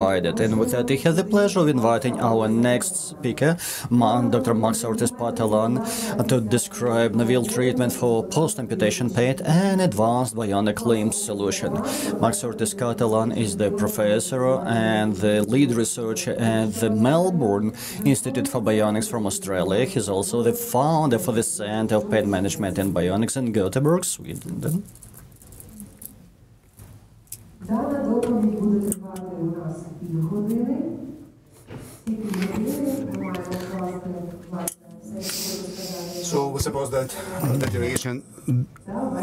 And with that, I have the pleasure of inviting our next speaker, Dr. Ortiz, to describe novel treatment for post-amputation pain and advanced bionic limb solution. Ortiz Catalan is the professor and the lead researcher at the Melbourne Institute for Bionics from Australia. He's also the founder for the Center of Pain Management and Bionics in Gothenburg, Sweden. Дана доповідь буде тривати у нас півгодини. Ці півгодини ми маємо вкласти власне все, що ви розказали. So we suppose that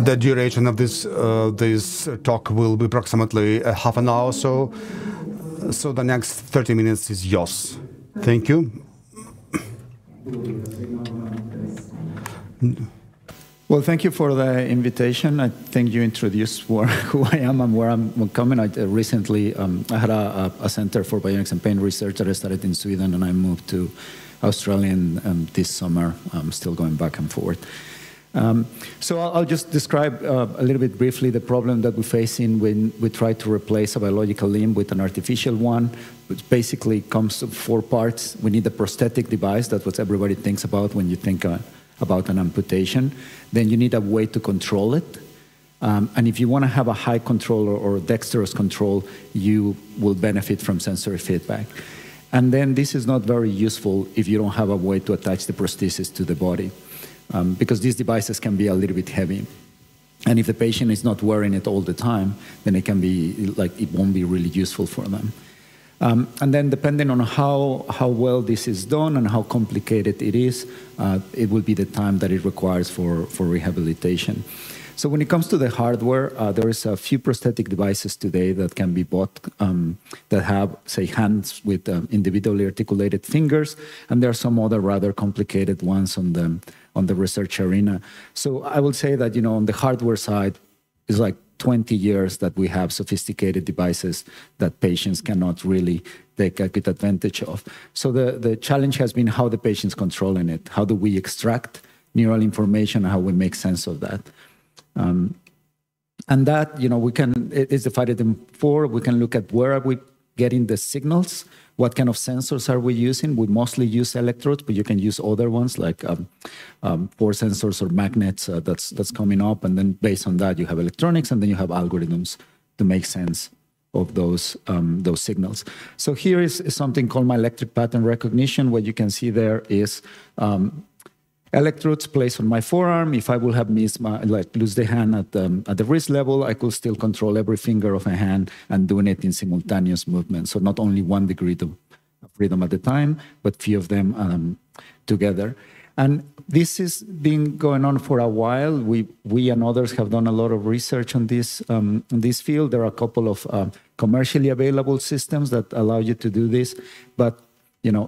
the duration of this talk will be approximately half an hour. So the next 30 minutes is yours. Thank you. Well, thank you for the invitation. I think you introduced who I am and where I'm coming. Recently, I had a Center for Bionics and Pain Research that I started in Sweden, and I moved to Australia this summer. I'm still going back and forth. So I'll just describe a little bit briefly the problem that we're facing when we try to replace a biological limb with an artificial one, which basically comes to 4 parts. We need a prosthetic device. That's what everybody thinks about when you think about an amputation. Then you need a way to control it. And if you want to have a high control or dexterous control, you will benefit from sensory feedback. And then this is not very useful if you don't have a way to attach the prosthesis to the body, because these devices can be a little bit heavy. And if the patient is not wearing it all the time, then it can be like it won't be really useful for them. And then depending on how well this is done and how complicated it is, it will be the time that it requires for rehabilitation. So when it comes to the hardware, there is a few prosthetic devices today that can be bought that have, say, hands with individually articulated fingers, and there are some other rather complicated ones on the research arena. So I will say that, on the hardware side, it's like 20 years that we have sophisticated devices that patients cannot really take a good advantage of. So the challenge has been how the patient's controlling it. How do we extract neural information and how we make sense of that? And that, it's divided in 4. We can look at where are we getting the signals, what kind of sensors are we using. We mostly use electrodes, but you can use other ones like force sensors or magnets that's coming up. And then based on that, you have electronics, and then you have algorithms to make sense of those signals. So here is something called my electric pattern recognition. What you can see there is electrodes placed on my forearm. If I will have lose the hand at the wrist level, I could still control every finger of a hand and doing it in simultaneous movement. So not only one degree of freedom at a time, but few of them together. And this has been going on for a while. We and others have done a lot of research on this field. There are a couple of commercially available systems that allow you to do this, but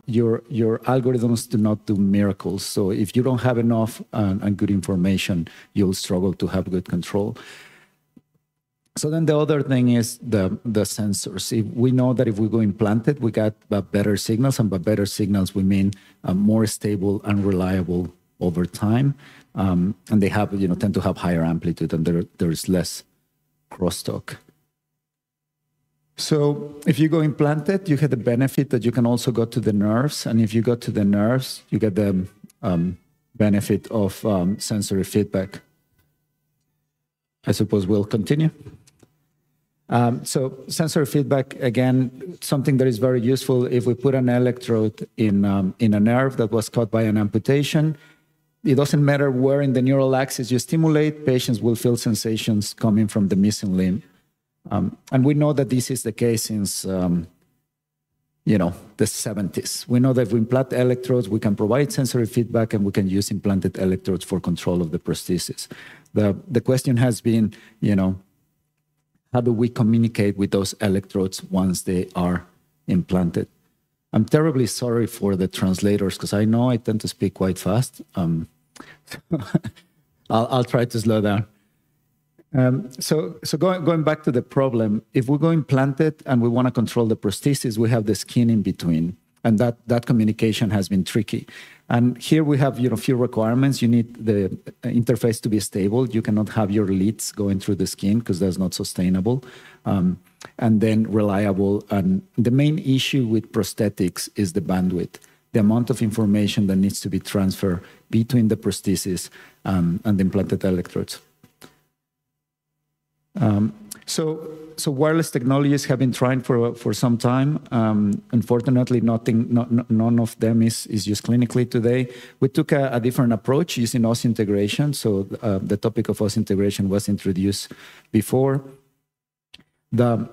your algorithms do not do miracles. So if you don't have enough and good information, you'll struggle to have good control. So then the other thing is the sensors. We know that if we go implanted, we got better signals, and by better signals, we mean more stable and reliable over time. And they have, tend to have higher amplitude, and there is less crosstalk. So if you go implanted, you get the benefit that you can also go to the nerves. And if you go to the nerves, you get the benefit of sensory feedback. I suppose we'll continue. So sensory feedback, again, something that is very useful. If we put an electrode in a nerve that was caught by an amputation, it doesn't matter where in the neural axis you stimulate, patients will feel sensations coming from the missing limb. And we know that this is the case since, the 70s. We know that if we implant electrodes, we can provide sensory feedback, and we can use implanted electrodes for control of the prosthesis. The question has been, how do we communicate with those electrodes once they are implanted? I'm terribly sorry for the translators, because I know I tend to speak quite fast. I'll try to slow down. So going back to the problem, if we go implanted and we want to control the prosthesis, we have the skin in between, and that communication has been tricky. And here we have few requirements. You need the interface to be stable. You cannot have your leads going through the skin because that's not sustainable. and then reliable. And the main issue with prosthetics is the bandwidth, the amount of information that needs to be transferred between the prosthesis and the implanted electrodes. So wireless technologies have been trying for some time. Unfortunately, none of them is used clinically today. We took a different approach using osseointegration. So the topic of osseointegration was introduced before. The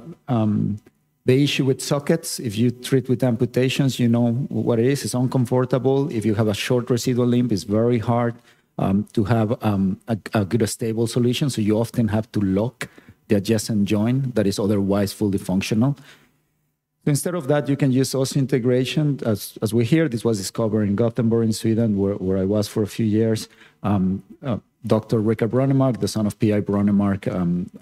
issue with sockets, if you treat with amputations, you know what it is. It's uncomfortable. If you have a short residual limb, it's very hard to have a good, stable solution. So you often have to lock the adjacent joint that is otherwise fully functional. So instead of that, you can use osseointegration. As we hear, this was discovered in Gothenburg in Sweden, where I was for a few years. Dr. Rickard Brånemark, the son of P.I. Brånemark,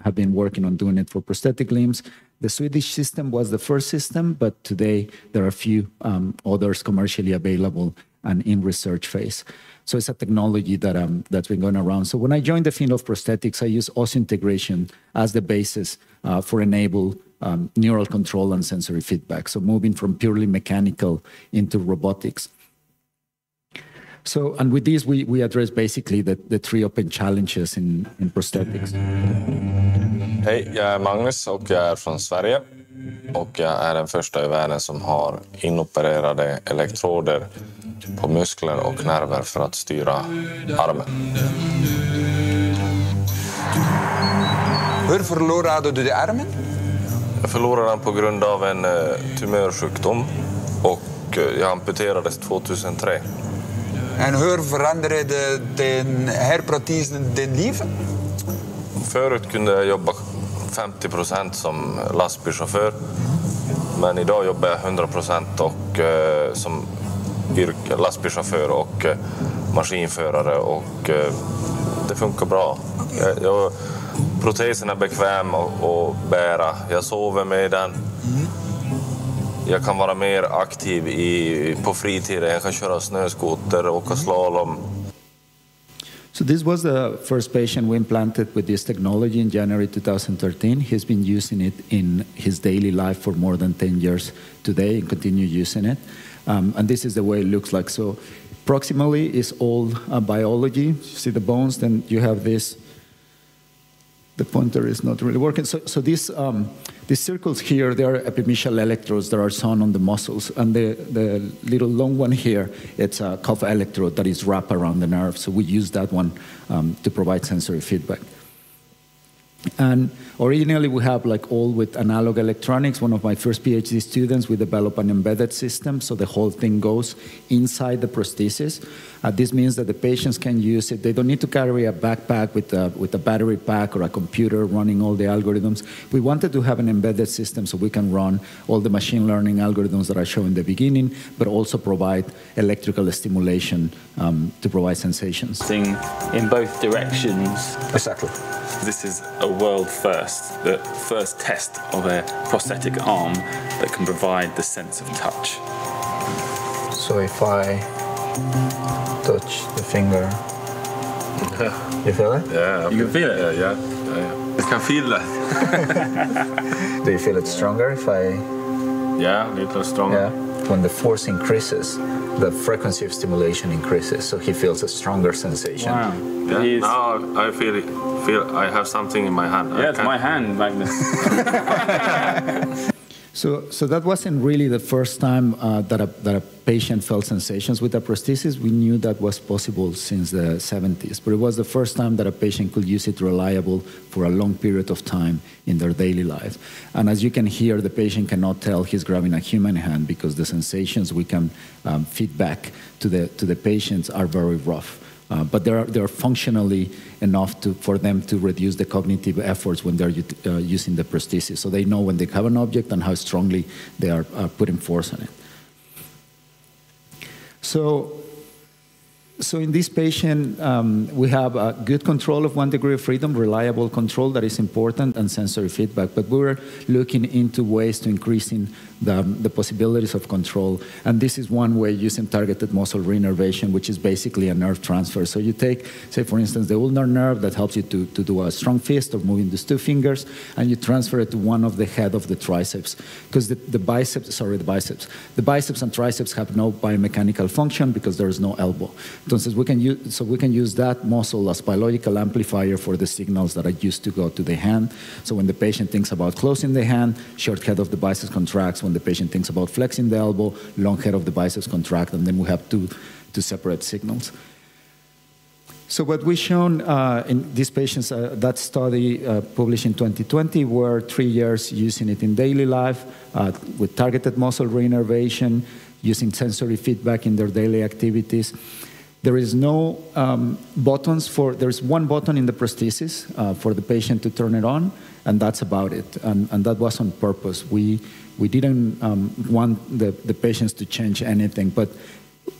have been working on doing it for prosthetic limbs. The Swedish system was the first system, but today there are a few others commercially available and in research phase. So it's a technology that that's been going around. So when I joined the field of prosthetics, I use osseointegration as the basis for enable neural control and sensory feedback. So moving from purely mechanical into robotics. So, and with this, we address basically the three open challenges in prosthetics. Hej, jag är Magnus och jag är från Sverige. Och jag är den första i världen som har inopererade elektroder på muskler och nerver för att styra armen. Hur förlorade du armen? Jag förlorade den på grund av en tumörsjukdom och jag amputerades 2003. En hur förändrade den här protesen din liv? Förut kunde jag jobba 50% som lastbilschaufför. Men idag jobbar jag 100% och som lastbilschaufför och maskinförare och det funkar bra. Protesen är bekväm att bära. Jag sover med den. Jag kan vara mer aktiv på fritiden. Jag kan köra snöskoter, åka slalom. So this was the first patient we implanted with this technology in January 2013. He's been using it in his daily life for more than 10 years today and continue using it. And this is the way it looks like. So proximally is all biology. You see the bones, then you have this. The pointer is not really working. So these circles here, they are epimecial electrodes that are sewn on the muscles. And the little long one here, it's a cuff electrode that is wrapped around the nerve. So we use that one to provide sensory feedback. And originally we have like all with analog electronics. One of my first PhD students, we developed an embedded system. So the whole thing goes inside the prosthesis. This means that the patients can use it. They don't need to carry a backpack with a battery pack or a computer running all the algorithms. We wanted to have an embedded system so we can run all the machine learning algorithms that I showed in the beginning, but also provide electrical stimulation to provide sensations. In both directions. Exactly. This is a world first, the first test of a prosthetic arm that can provide the sense of touch. So if I touch the finger, you feel it? Yeah, You can feel it? Yeah. I can feel that. Do you feel it stronger if I... Yeah, a little stronger. Yeah. When the force increases, the frequency of stimulation increases, so he feels a stronger sensation. Wow. Yeah. Now I feel I have something in my hand. Yeah, it's my hand, Magnus. So that wasn't really the first time that a patient felt sensations with a prosthesis. We knew that was possible since the 70s, but it was the first time that a patient could use it reliable for a long period of time in their daily life. And as you can hear, the patient cannot tell he's grabbing a human hand because the sensations we can feed back to the patients are very rough. But they're functionally enough for them to reduce the cognitive efforts when they're using the prosthesis. So they know when they have an object and how strongly they are putting force on it. So So in this patient, we have a good control of 1 degree of freedom, reliable control that is important, and sensory feedback. But we were looking into ways to increasing the possibilities of control. And this is one way using targeted muscle reinnervation, which is basically a nerve transfer. So you take, say, for instance, the ulnar nerve that helps you to do a strong fist or moving these 2 fingers, and you transfer it to one of the head of the triceps. Because the biceps and triceps have no biomechanical function because there is no elbow. Entonces we can use that muscle as biological amplifier for the signals that are used to go to the hand. So when the patient thinks about closing the hand, short head of the biceps contracts. When the patient thinks about flexing the elbow, long head of the biceps contract, and then we have two separate signals. So what we've shown in these patients, that study published in 2020, were 3 years using it in daily life with targeted muscle reinnervation, using sensory feedback in their daily activities. There is no buttons there's one button in the prosthesis for the patient to turn it on, and that's about it. And that was on purpose. We didn't want the patients to change anything, but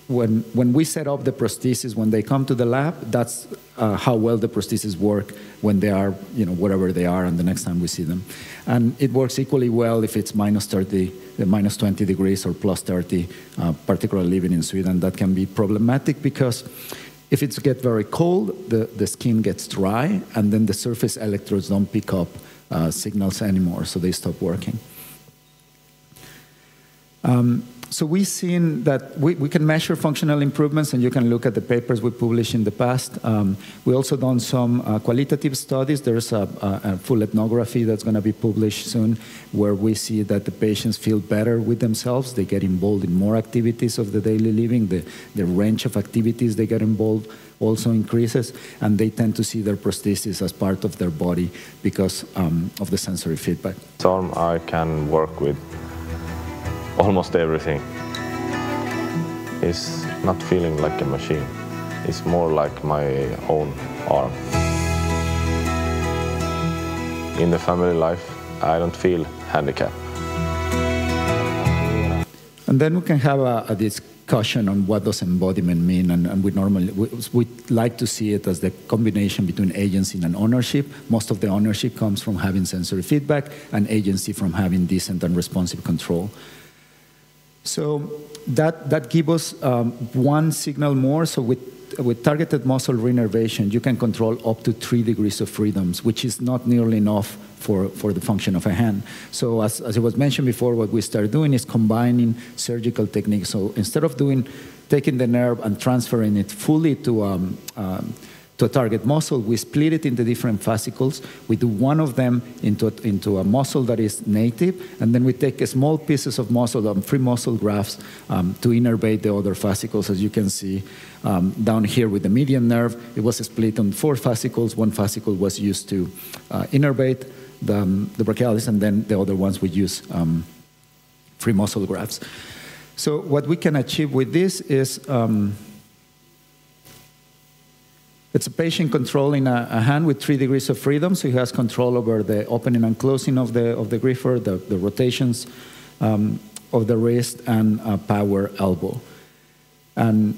when we set up the prosthesis, when they come to the lab, that's how well the prosthesis work when they are, wherever they are, and the next time we see them. And it works equally well if it's -30, -20 degrees or +30, particularly living in Sweden. That can be problematic because if it gets very cold, the skin gets dry, and then the surface electrodes don't pick up signals anymore, so they stop working. So we've seen that we can measure functional improvements, and you can look at the papers we published in the past. We also done some qualitative studies. There's a full ethnography that's going to be published soon, where we see that the patients feel better with themselves. They get involved in more activities of the daily living. The range of activities they get involved also increases, and they tend to see their prosthesis as part of their body because of the sensory feedback. So I can work with almost everything. It's not feeling like a machine. It's more like my own arm. In the family life, I don't feel handicapped. And then we can have a discussion on what does embodiment mean, and we like to see it as the combination between agency and ownership. Most of the ownership comes from having sensory feedback, and agency from having decent and responsive control. So that gives us one signal more. So with targeted muscle reinnervation, you can control up to 3 degrees of freedoms, which is not nearly enough for the function of a hand. So as it was mentioned before, what we start doing is combining surgical techniques. So instead of taking the nerve and transferring it fully to a target muscle, we split it into different fascicles. We do one of them into a muscle that is native, and then we take small pieces of muscle, free muscle grafts, to innervate the other fascicles. As you can see down here with the median nerve, it was split on 4 fascicles. 1 fascicle was used to innervate the brachialis, and then the other ones we use free muscle grafts. So what we can achieve with this is it's a patient controlling a hand with 3 degrees of freedom, so he has control over the opening and closing of the gripper, the rotations of the wrist, and a power elbow. And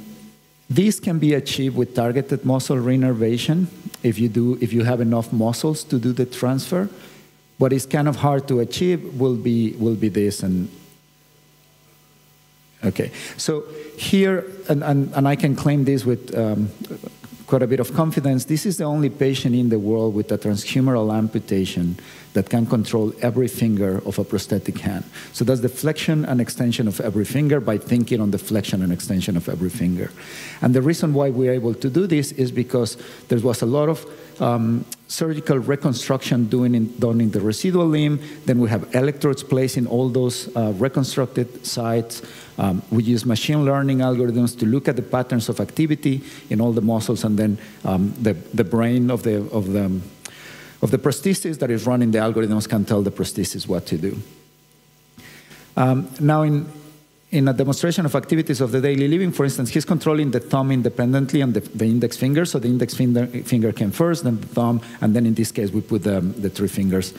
this can be achieved with targeted muscle reinnervation if you have enough muscles to do the transfer. What is kind of hard to achieve will be this. And okay, so here, and I can claim this with quite a bit of confidence, this is the only patient in the world with a transhumeral amputation that can control every finger of a prosthetic hand. So that's the flexion and extension of every finger by thinking on the flexion and extension of every finger. And the reason why we're able to do this is because there was a lot of surgical reconstruction done in the residual limb. Then we have electrodes placed in all those reconstructed sites. We use machine learning algorithms to look at the patterns of activity in all the muscles, and then the brain of the prosthesis that is running the algorithms can tell the prosthesis what to do. Now, in in a demonstration of activities of the daily living, for instance, he's controlling the thumb independently and the index finger. So the index finger came first, then the thumb, and then in this case, we put the three fingers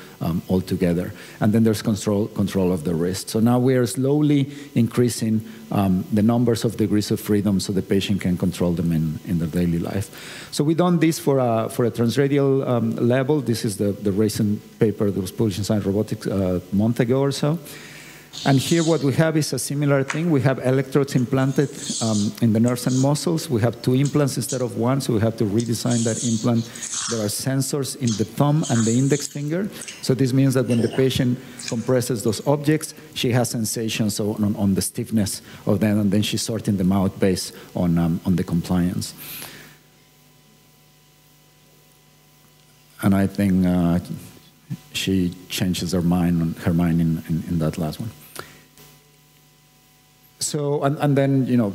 all together. And then there's control of the wrist. So now we are slowly increasing the numbers of degrees of freedom so the patient can control them in their daily life. So we've done this for a transradial level. This is the recent paper that was published in Science Robotics a month ago or so. And here what we have is a similar thing. We have electrodes implanted in the nerves and muscles. We have 2 implants instead of 1, so we have to redesign that implant. There are sensors in the thumb and the index finger. So this means that when the patient compresses those objects, she has sensations on the stiffness of them, and then she's sorting them out based on the compliance. And I think she changes her mind in that last one. So, and then, you know,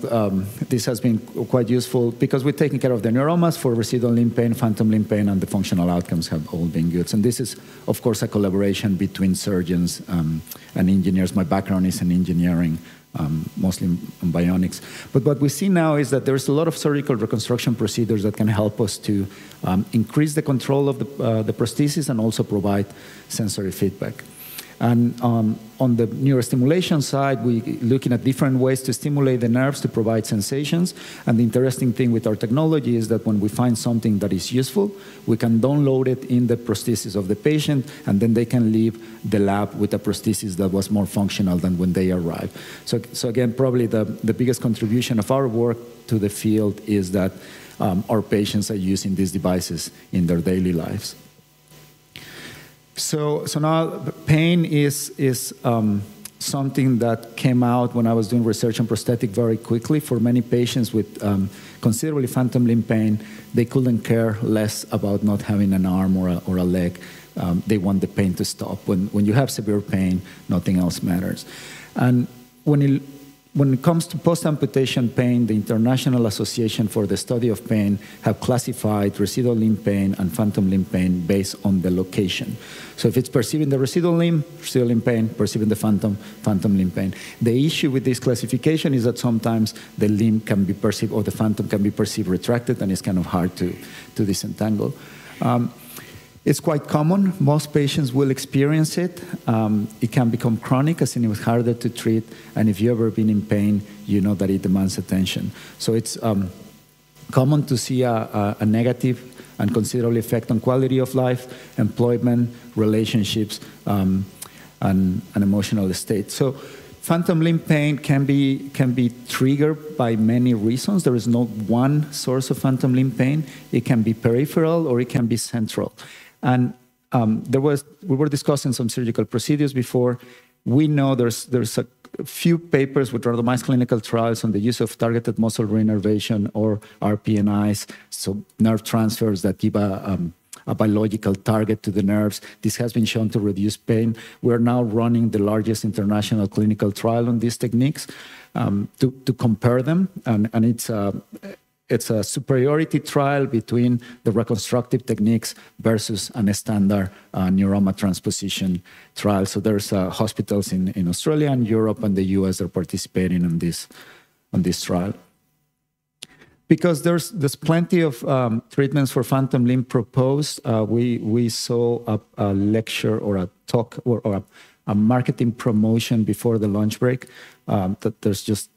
this has been quite useful because we're taking care of the neuromas for residual limb pain, phantom limb pain, and the functional outcomes have all been good. And this is, of course, a collaboration between surgeons and engineers. My background is in engineering, mostly in bionics. But what we see now is that there's a lot of surgical reconstruction procedures that can help us to increase the control of the prosthesis and also provide sensory feedback. And on the neurostimulation side, we're looking at different ways to stimulate the nerves to provide sensations. And the interesting thing with our technology is that when we find something that is useful, we can download it in the prosthesis of the patient, and then they can leave the lab with a prosthesis that was more functional than when they arrived. So again, probably the biggest contribution of our work to the field is that our patients are using these devices in their daily lives. So now pain is something that came out when I was doing research on prosthetic very quickly. For many patients with considerably phantom limb pain, they couldn't care less about not having an arm or a leg. They want the pain to stop. When you have severe pain, nothing else matters. And when it comes to post-amputation pain, the International Association for the Study of Pain have classified residual limb pain and phantom limb pain based on the location. So if it's perceiving the residual limb pain, perceiving the phantom limb pain. The issue with this classification is that sometimes the limb can be perceived, or the phantom can be perceived retracted, and it's kind of hard to disentangle. It's quite common. Most patients will experience it. It can become chronic, as in it was harder to treat. And if you've ever been in pain, you know that it demands attention. So it's common to see a negative and considerable effect on quality of life, employment, relationships, and emotional state. So phantom limb pain can be triggered by many reasons. There is no one source of phantom limb pain. It can be peripheral or it can be central. And we were discussing some surgical procedures before. We know there's a few papers with randomized clinical trials on the use of targeted muscle reinnervation or RPNIs, so nerve transfers that give a biological target to the nerves. This has been shown to reduce pain. We're now running the largest international clinical trial on these techniques to compare them, and it's a superiority trial between the reconstructive techniques versus a standard neuroma transposition trial. So there's hospitals in Australia and Europe and the US that are participating on this trial. Because there's plenty of treatments for phantom limb proposed. We saw a lecture or a talk or a marketing promotion before the lunch break that there's just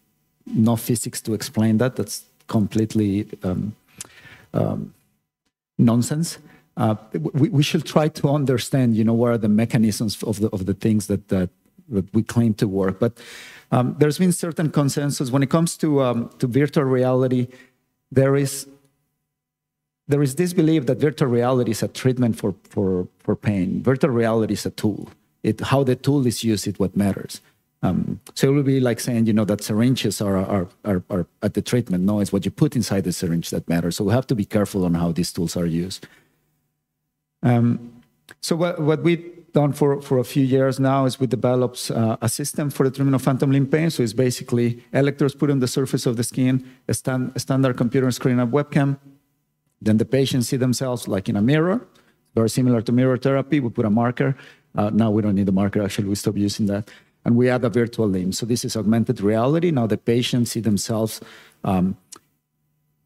no physics to explain that. That's completely nonsense. We should try to understand, what are the mechanisms of the things that we claim to work. But there's been certain consensus when it comes to virtual reality. There is this belief that virtual reality is a treatment for pain. Virtual reality is a tool. How the tool is used is what matters. So it would be like saying, that syringes are at the treatment. No, it's what you put inside the syringe that matters. So we have to be careful on how these tools are used. So what we've done for a few years now is we developed a system for the treatment of phantom limb pain. So it's basically electrodes put on the surface of the skin, a standard computer screen and webcam. Then the patients see themselves like in a mirror, very similar to mirror therapy. We put a marker. Now we don't need a marker, actually, we stopped using that. and we add a virtual limb. So this is augmented reality. Now the patients see themselves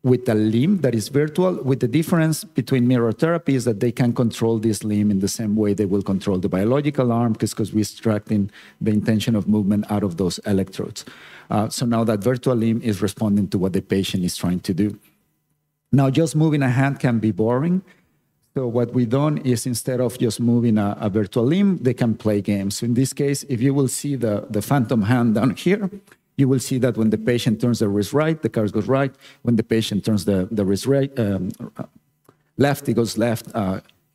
with a limb that is virtual, with the difference between mirror therapy is that they can control this limb in the same way they will control the biological arm, because we're extracting the intention of movement out of those electrodes. So now that virtual limb is responding to what the patient is trying to do. Now, just moving a hand can be boring. So what we've done is, instead of just moving a virtual limb, they can play games. So in this case, if you will see the phantom hand down here, you will see that when the patient turns the wrist right, the card goes right. When the patient turns the wrist right, left, it goes left.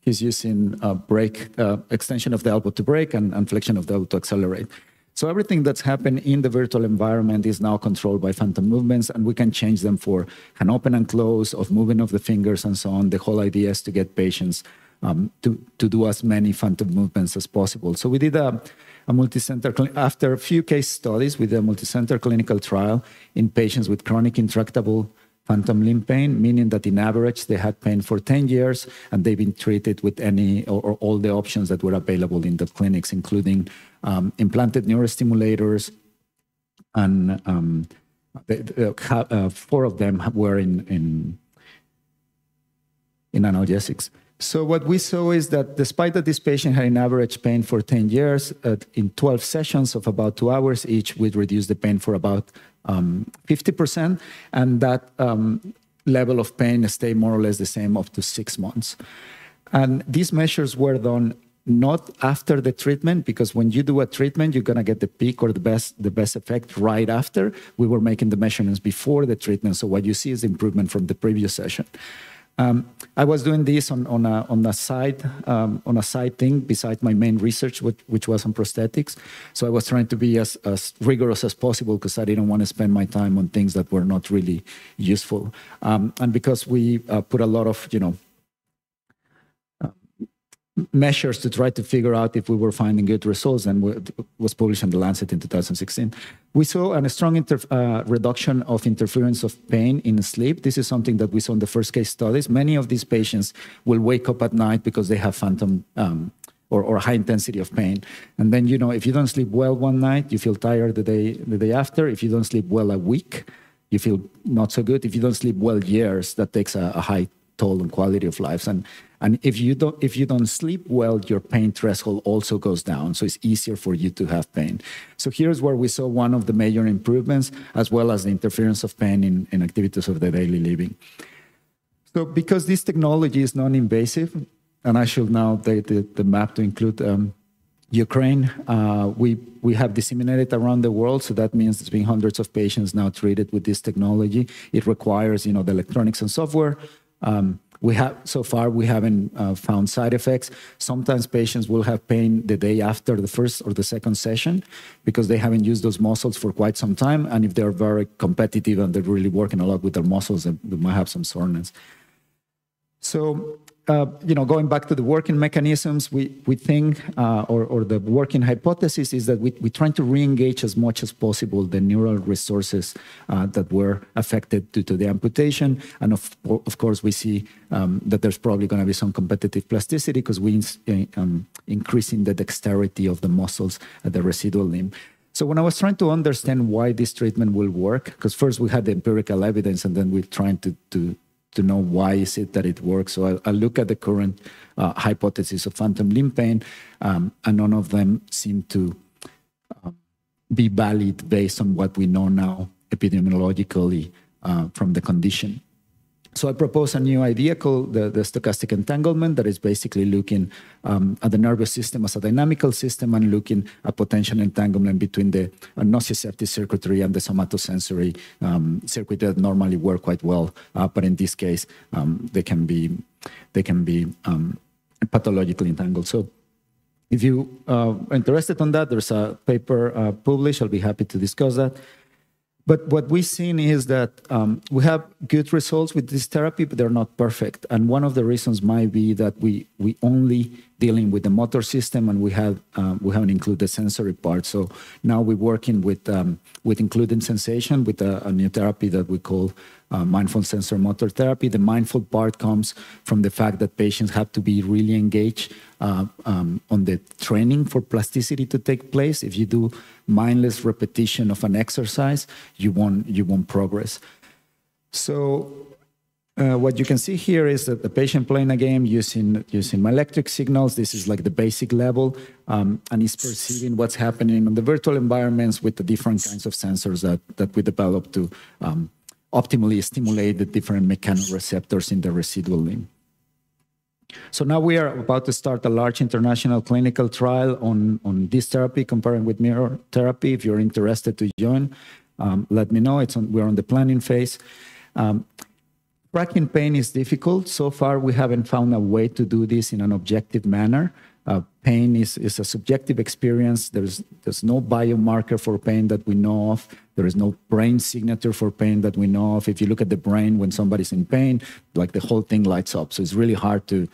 He's using brake, extension of the elbow to brake and flexion of the elbow to accelerate. So everything that's happened in the virtual environment is now controlled by phantom movements, and we can change them for hand open and close, of movement of the fingers and so on. The whole idea is to get patients to do as many phantom movements as possible. So we did a multi-center, after a few case studies, we did a multi-center clinical trial in patients with chronic intractable phantom limb pain, meaning that in average they had pain for 10 years and they've been treated with any or all the options that were available in the clinics, including implanted neurostimulators, and 4 of them were in analgesics. So what we saw is that despite that this patient had an average pain for 10 years, in 12 sessions of about 2 hours each, we'd reduce the pain for about 50%, and that level of pain stayed more or less the same up to 6 months. And these measures were done not after the treatment, because when you do a treatment, you're going to get the peak or the best effect right after. We were making the measurements before the treatment, so what you see is improvement from the previous session. I was doing this on a side thing besides my main research, which was on prosthetics. So I was trying to be as rigorous as possible, because I didn't want to spend my time on things that were not really useful. And because we put a lot of, measures to try to figure out if we were finding good results, and was published in The Lancet in 2016. We saw a strong reduction of interference of pain in sleep. This is something that we saw in the first case studies. Many of these patients will wake up at night because they have phantom or high intensity of pain. And then, if you don't sleep well one night, you feel tired the day after. If you don't sleep well a week, you feel not so good. If you don't sleep well years, that takes a high toll on quality of life. And if you don't sleep well, your pain threshold also goes down. So it's easier for you to have pain. So here's where we saw one of the major improvements, as well as the interference of pain in activities of the daily living. So because this technology is non-invasive, and I should now take the map to include Ukraine, we have disseminated around the world. So that means there's been hundreds of patients now treated with this technology. It requires, the electronics and software. So far, we haven't found side effects. Sometimes patients will have pain the day after the first or the second session, because they haven't used those muscles for quite some time. And if they're very competitive and they're really working a lot with their muscles, they might have some soreness. So, going back to the working mechanisms, we think, or the working hypothesis is that we're trying to re-engage as much as possible the neural resources that were affected due to the amputation. And of course, we see that there's probably going to be some competitive plasticity, because we're increasing the dexterity of the muscles at the residual limb. So when I was trying to understand why this treatment will work, because first we had the empirical evidence, and then we're trying to know why is it that it works. So I look at the current hypothesis of phantom limb pain, and none of them seem to be valid based on what we know now epidemiologically from the condition. So I propose a new idea called the stochastic entanglement, that is basically looking at the nervous system as a dynamical system and looking at potential entanglement between the nociceptive circuitry and the somatosensory circuit that normally work quite well, but in this case they can be pathologically entangled. So if you are interested on that, there's a paper published. I'll be happy to discuss that. But what we've seen is that we have good results with this therapy, but they're not perfect. And one of the reasons might be that we only dealing with the motor system, and we haven't included the sensory part. So now we're working with including sensation with a new therapy that we call mindful sensor motor therapy. The mindful part comes from the fact that patients have to be really engaged on the training for plasticity to take place. If you do mindless repetition of an exercise, you won't progress. So what you can see here is that the patient playing a game using electric signals. This is like the basic level, and is perceiving what's happening in the virtual environments with the different kinds of sensors that we developed to optimally stimulate the different mechanoreceptors in the residual limb. So now we are about to start a large international clinical trial on this therapy comparing with mirror therapy. If you're interested to join, let me know. We're on the planning phase. Tracking pain is difficult. So far, we haven't found a way to do this in an objective manner. Pain is a subjective experience. There's no biomarker for pain that we know of. There is no brain signature for pain that we know of. If you look at the brain when somebody's in pain, like the whole thing lights up. So it's really hard to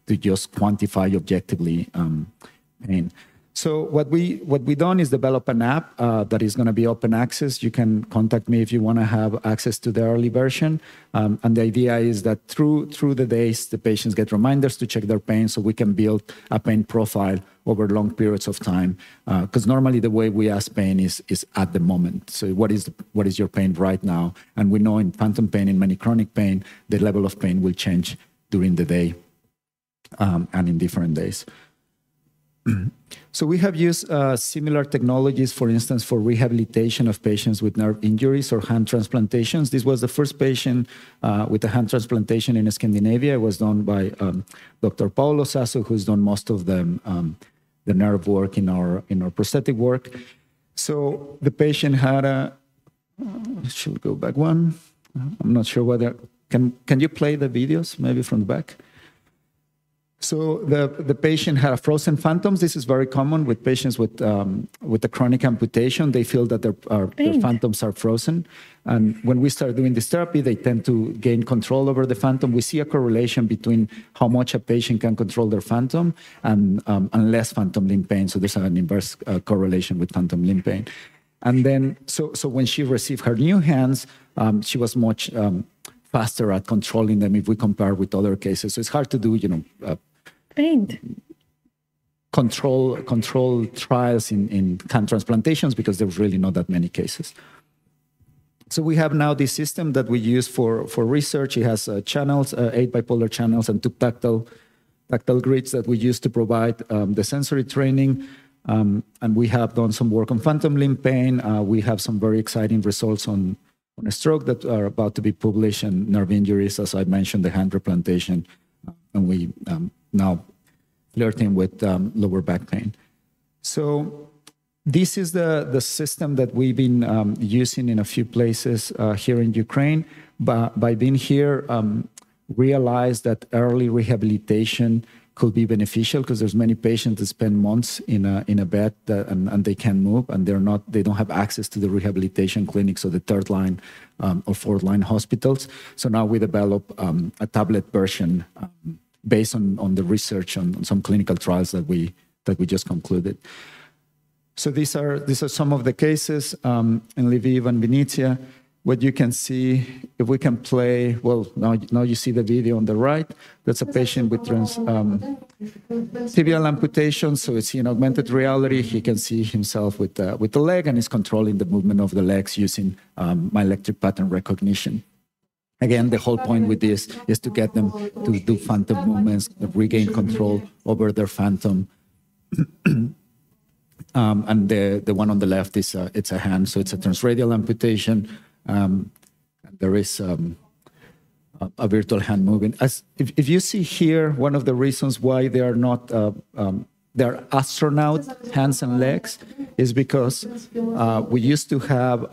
just quantify objectively pain. So what we done is develop an app that is going to be open access. You can contact me if you want to have access to the early version. And the idea is that through the days, the patients get reminders to check their pain, so we can build a pain profile over long periods of time. Because normally the way we ask pain is at the moment. So what is your pain right now? And we know in phantom pain, in many chronic pain, the level of pain will change during the day and in different days. So we have used similar technologies, for instance, for rehabilitation of patients with nerve injuries or hand transplantations. This was the first patient with a hand transplantation in Scandinavia. It was done by Dr. Paolo Sasso, who's done most of the nerve work in our prosthetic work. So the patient had a, should go back one. I'm not sure whether, can you play the videos maybe from the back? So the patient had a frozen phantoms. This is very common with patients with a chronic amputation. They feel that their phantoms are frozen. And when we start doing this therapy, they tend to gain control over the phantom. We see a correlation between how much a patient can control their phantom and less phantom limb pain. So there's an inverse correlation with phantom limb pain. And then, so when she received her new hands, she was much faster at controlling them if we compare with other cases. So it's hard to do, control trials in hand transplantations because there's really not that many cases. So we have now this system that we use for research. It has channels, 8 bipolar channels and 2 tactile grids that we use to provide the sensory training. And we have done some work on phantom limb pain. We have some very exciting results on a stroke that are about to be published, and nerve injuries, as I mentioned, the hand replantation. And we now flirting with lower back pain. So this is the system that we've been using in a few places here in Ukraine. But by being here, realized that early rehabilitation could be beneficial because there's many patients that spend months in a bed and they can't move, and they don't have access to the rehabilitation clinics or the third line or fourth line hospitals. So now we develop a tablet version based on the research on some clinical trials that we just concluded. So these are some of the cases in Lviv and Vinnytsia. What you can see, if we can play, well, now you see the video on the right. That's a patient with tibial amputation. So it's in augmented reality. He can see himself with the leg and is controlling the movement of the legs using electric pattern recognition. Again, the whole point with this is to get them to do phantom movements, regain control over their phantom. And the one on the left is it's a hand, so it's a transradial amputation. There is a virtual hand moving. If you see here, one of the reasons why they are not they're astronaut hands and legs is because we used to have,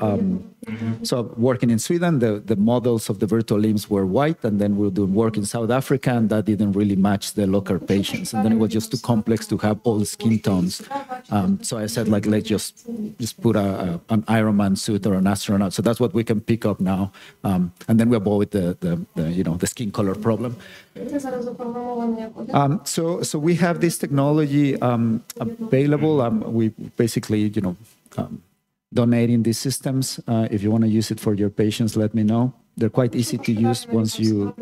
so working in Sweden, the models of the virtual limbs were white, and then we were doing work in South Africa, and that didn't really match the local patients. And then it was just too complex to have all skin tones. So I said, like, let's just put an Ironman suit or an astronaut. So that's what we can pick up now. And then we avoid the skin color problem. So we have this technology available. We basically, donating these systems. If you want to use it for your patients, let me know. they're quite easy to use once you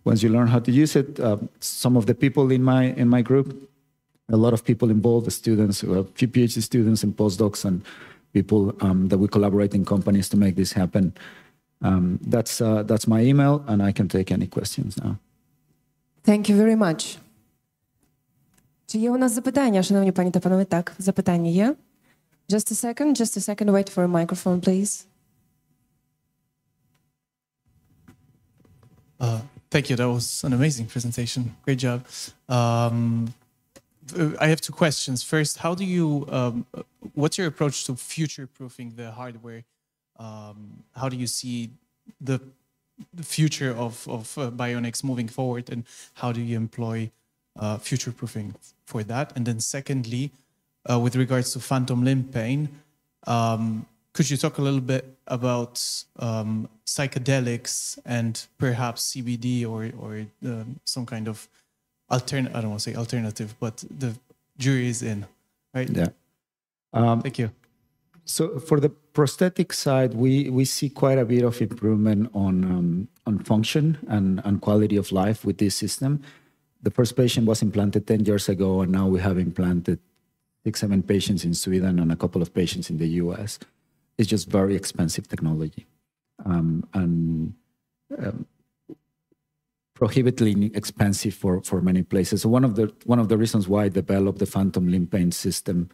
learn how to use it. Some of the people in my group, a lot of people involved, the students, a few PhD students and postdocs and people that we collaborate in companies to make this happen. That's my email, and I can take any questions now. Thank you very much. Чи є у нас запитання, шановні пані та панове? Так, запитання є. Just a second, wait for a microphone, please. Thank you, that was an amazing presentation. Great job. I have two questions. First, how do you, what's your approach to future-proofing the hardware? How do you see the future of bionics moving forward, and how do you employ future-proofing for that? And then secondly, with regards to phantom limb pain, could you talk a little bit about psychedelics and perhaps CBD or some kind of I don't want to say alternative, but the jury is in, right? Yeah. Thank you. So for the prosthetic side, we see quite a bit of improvement on function and quality of life with this system. The first patient was implanted 10 years ago, and now we have implanted 6-7 patients in Sweden and a couple of patients in the US. It's just very expensive technology. Prohibitively expensive for many places. So one of the reasons why I developed the phantom limb pain system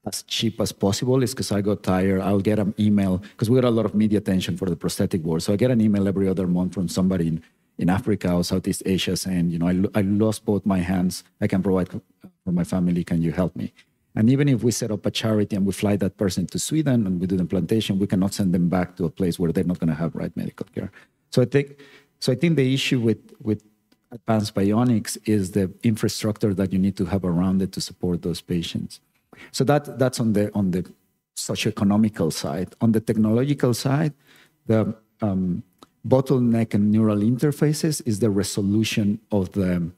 as cheap as possible is because I got tired. I'll get an email, because we got a lot of media attention for the prosthetic board. So I get an email every other month from somebody in Africa or Southeast Asia saying, you know, I lost both my hands. I can provide for my family. Can you help me? And even if we set up a charity and we fly that person to Sweden and we do the implantation, we cannot send them back to a place where they're not going to have right medical care. So I think the issue with advanced bionics is the infrastructure that you need to have around it to support those patients. So that's on the socioeconomical side. On the technological side, the bottleneck in neural interfaces is the resolution of the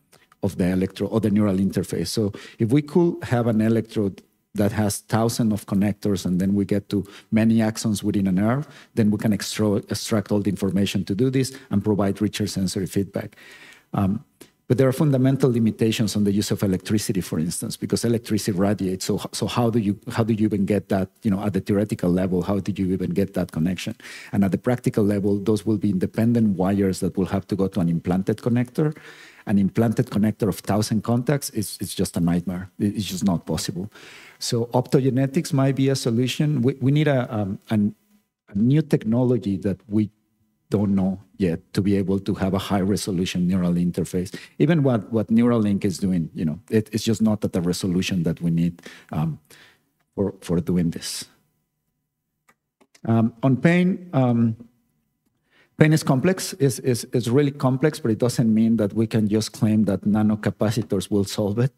electrode or the neural interface. So if we could have an electrode that has thousands of connectors, and then we get to many axons within a nerve, then we can extract all the information to do this and provide richer sensory feedback. But there are fundamental limitations on the use of electricity, for instance, because electricity radiates. So how do you even get that, you know, at the theoretical level, how did you even get that connection? And at the practical level, those will be independent wires that will have to go to an implanted connector. An implanted connector of 1,000 contacts is just a nightmare. It's just not possible. So optogenetics might be a solution. We need a new technology that we don't know yet to be able to have a high-resolution neural interface. Even what Neuralink is doing, you know, it's just not at the resolution that we need for doing this. On pain, pain is complex. It's really complex, but it doesn't mean that we can just claim that nanocapacitors will solve it.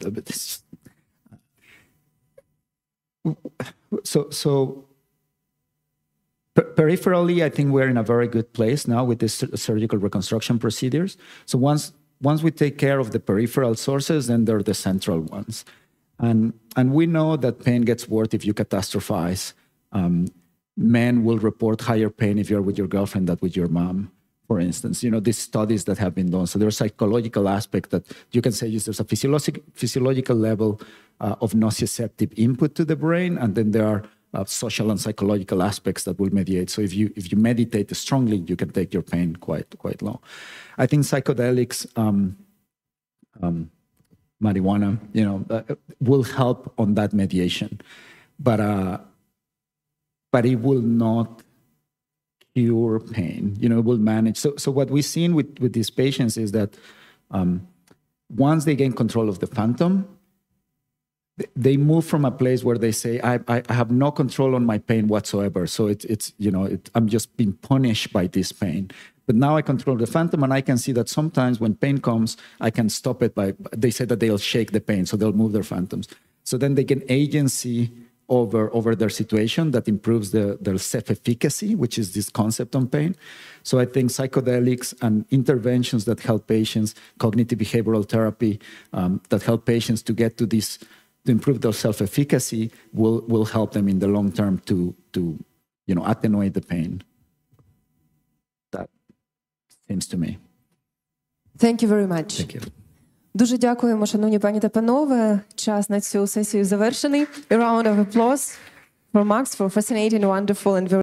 So peripherally, I think we're in a very good place now with these surgical reconstruction procedures. So once we take care of the peripheral sources, then there are the central ones. And we know that pain gets worse if you catastrophize. Men will report higher pain if you're with your girlfriend than with your mom, for instance. You know, these studies that have been done. So there's a psychological aspect that you can say there's a physiological level of nociceptive input to the brain, and then there are social and psychological aspects that will mediate. So if you meditate strongly, you can take your pain quite low. I think psychedelics, marijuana, you know, will help on that mediation, but it will not cure pain. You know, it will manage. So what we've seen with these patients is that once they gain control of the phantom, they move from a place where they say, I have no control on my pain whatsoever. So it's you know, I'm just being punished by this pain. But now I control the phantom, and I can see that sometimes when pain comes, I can stop it by, they say that they'll shake the pain, so they'll move their phantoms. So then they gain agency over their situation that improves their self-efficacy, which is this concept on pain. So I think psychedelics and interventions that help patients, cognitive behavioral therapy, that help patients to get to this, to improve their self-efficacy will help them in the long term to you know, attenuate the pain. seems to me. Thank you very much. Thank you. Дуже дякуємо, шановні пані та панове. Час на цю сесію завершений. A round of applause for Max for fascinating, wonderful and very